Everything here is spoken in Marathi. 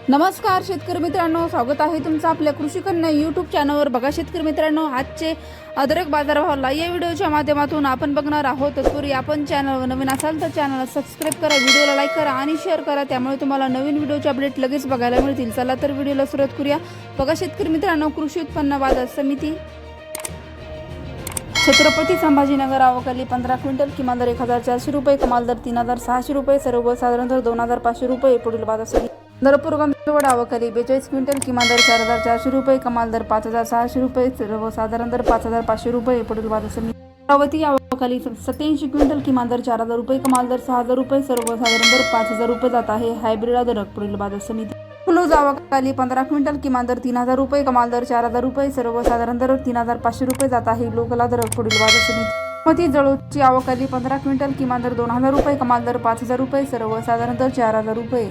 नमस्कार शेतकरी मित्रांनो, स्वागत आहे तुमचं आपल्या कृषी कन्या यूट्यूब चॅनलवर। बघा शेतकरी मित्रांनो, आजचे अद्रक बाजारभाव या व्हिडिओच्या माध्यमातून आपण बघणार आहोत। तत्पूर्वी आपण चॅनलवर नवीन असाल तर चॅनलला सबस्क्राईब करा, व्हिडिओला लाईक करा आणि शेअर करा, त्यामुळे तुम्हाला नवीन व्हिडिओचे अपडेट लगेच बघायला मिळतील। चला तर व्हिडिओला सुरुवात करूया। बघा शेतकरी मित्रांनो, कृषी उत्पन्न बाजार समिती छत्रपती संभाजीनगर आवकाली 15 क्विंटल, किमान दर 1400 रुपये, कमाल दर 3600 रुपये, सर्वसाधारण दर 2500 रुपये। पुढील बाजार समिती नरपूर गांधीवाड आवकाली 42 क्विंटल, किमान दर 4400 रुपये, कमाल दर 5600 रुपये, सर्वसाधारण दर 5500 रुपये। पुढील बाजार समिती अमरावती आवकाली 87 क्विंटल, किमान दर 4000 रुपये, कमाल दर 6000 रुपये, सर्वसाधारण दर 5000 रुपये जात आहे। हायब्रिड अद्रक पुढील बाजार समिती फुलूज आवकाली 15 क्विंटल, किमान दर 3000 रुपये, कमाल दर 4000 रुपये, सर्वसाधारण दर 3500 रुपये जात आहे। लोकल अद्रक पुढील बाजार समिती मती जळूची आवकाली 15 क्विंटल, किमान दर 2000 रुपये, कमाल दर 5000 रुपये, सर्वसाधारण दर 4000 रुपये।